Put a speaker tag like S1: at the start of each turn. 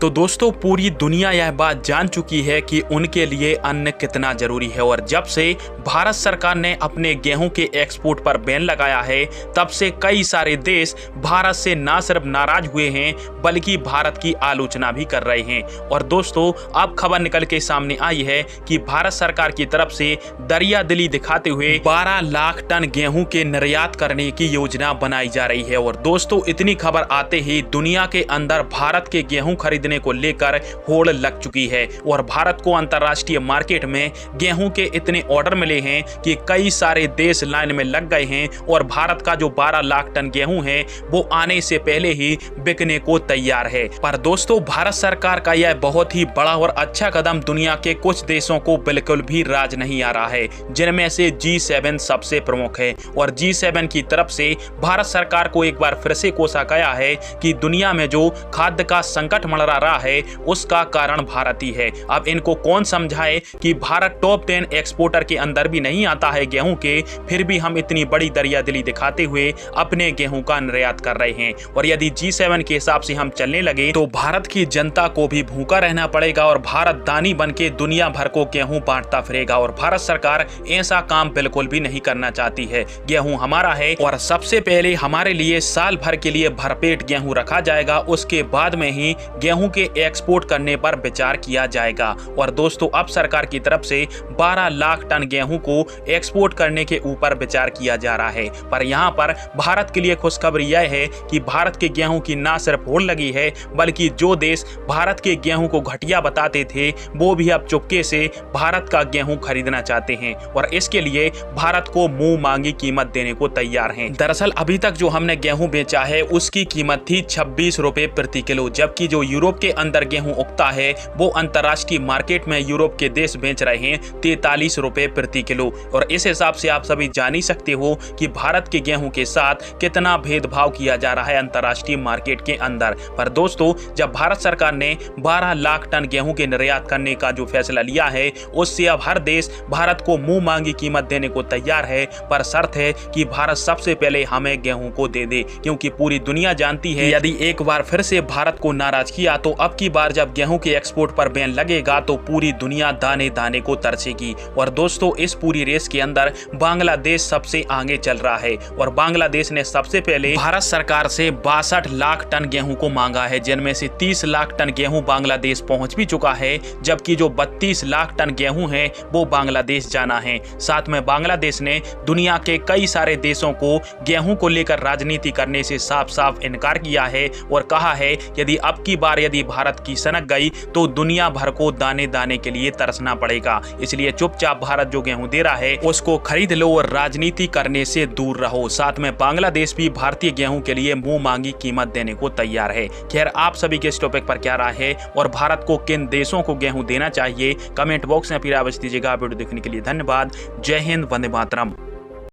S1: तो दोस्तों पूरी दुनिया यह बात जान चुकी है कि उनके लिए अन्न कितना जरूरी है और जब से भारत सरकार ने अपने गेहूं के एक्सपोर्ट पर बैन लगाया है तब से कई सारे देश भारत से ना सिर्फ नाराज हुए हैं बल्कि भारत की आलोचना भी कर रहे हैं। और दोस्तों अब खबर निकल के सामने आई है कि भारत सरकार की तरफ से दरिया दिली दिखाते हुए 12 लाख टन गेहूं के निर्यात करने की योजना बनाई जा रही है। और दोस्तों इतनी खबर आते ही दुनिया के अंदर भारत के गेहूं खरीदने को लेकर होड़ लग चुकी है और भारत को अंतरराष्ट्रीय मार्केट में गेहूं के इतने ऑर्डर मिले हैं कि कई सारे देश लाइन में लग गए हैं और भारत का जो 12 लाख टन गेहूं है वो आने से पहले ही बिकने को तैयार है। पर दोस्तों भारत सरकार का यह बहुत ही बड़ा और अच्छा कदम दुनिया के कुछ देशों को बिल्कुल भी राज नहीं आ रहा है, जिनमें से G7 सबसे प्रमुख है। और G7 की तरफ से भारत सरकार को एक बार फिर से कोसा गया है कि दुनिया में जो खाद्य का संकट मंडरा रहा है उसका कारण भारत ही है। अब इनको कौन समझाए कि भारत टॉप 10 एक्सपोर्टर के अंदर भी नहीं आता है गेहूं के, फिर भी हम इतनी बड़ी दरियादिली दिखाते हुए अपने गेहूं का निर्यात कर रहे हैं। और यदि G7 के हिसाब से हम चलने लगे तो भारत की जनता को भी भूखा रहना पड़ेगा और भारत दानी बन के दुनिया भर को गेहूं बांटता फिरेगा। और भारत सरकार ऐसा काम बिल्कुल भी नहीं करना चाहती है। गेहूं हमारा है और सबसे पहले हमारे लिए साल भर के लिए भरपेट गेहूं रखा जाएगा, उसके बाद में ही गेहूं के एक्सपोर्ट करने पर विचार किया जाएगा। और दोस्तों अब सरकार की तरफ से 12 लाख टन गेहूं को एक्सपोर्ट करने के ऊपर विचार किया जा रहा है। पर यहां पर भारत के लिए खुशखबरी यह है कि भारत के गेहूं की ना सिर्फ होड़ लगी है बल्कि जो देश भारत के गेहूं को घटिया बताते थे वो भी अब चुपके से भारत का गेहूं खरीदना चाहते हैं और इसके लिए भारत को मुंह मांगी कीमत देने को तैयार हैं। दरअसल अभी तक जो हमने गेहूं बेचा है उसकी कीमत थी 26 रुपए प्रति किलो, जबकि जो यूरोप के अंदर गेहूं उगता है वो अंतरराष्ट्रीय मार्केट में यूरोप के देश बेच रहे हैं 43 रुपए प्रति किलो। और इस हिसाब से आप सभी जान ही सकते हो कि भारत के गेहूं के साथ कितना भेदभाव किया जा रहा है अंतरराष्ट्रीय मार्केट के अंदर। पर दोस्तों जब भारत सरकार ने 12 लाख टन गेहूं के निर्यात करने का जो फैसला लिया है उससे अब हर देश भारत को मुंह मांगी कीमत देने को तैयार है, पर शर्त है कि भारत सबसे पहले हमें गेहूं को दे दे, क्योंकि पूरी दुनिया जानती है यदि एक बार फिर से भारत को नाराज किया तो अब की बार जब गेहूं के एक्सपोर्ट पर बैन लगेगा तो पूरी दुनिया दाने दाने को तरसेगी। और दोस्तों इस पूरी रेस के अंदर बांग्लादेश सबसे आगे चल रहा है और बांग्लादेश ने सबसे पहले भारत सरकार से 62 लाख टन गेहूं को मांगा है, जिनमें से 30 लाख टन गेहूं बांग्लादेश पहुंच भी चुका है, जबकि जो 32 लाख टन गेहूं है वो बांग्लादेश जाना है। साथ में बांग्लादेश ने दुनिया के कई सारे देशों को गेहूं को लेकर राजनीति करने से साफ साफ इनकार किया है और कहा है यदि अब की बार यदि भारत की सनक गई तो दुनिया भर को दाने दाने के लिए तरसना पड़ेगा। इसलिए चुपचाप भारत जो गेहूं दे रहा है उसको खरीद लो और राजनीति करने से दूर रहो। साथ में बांग्लादेश भी भारतीय गेहूं के लिए मुंह मांगी कीमत देने को तैयार है। खैर आप सभी के इस टॉपिक पर क्या राय है और भारत को किन देशों को गेहूं देना चाहिए, कमेंट बॉक्स में फिर अवश्य दीजिएगा। वीडियो देखने के लिए धन्यवाद। जय हिंद, वंदे मातरम।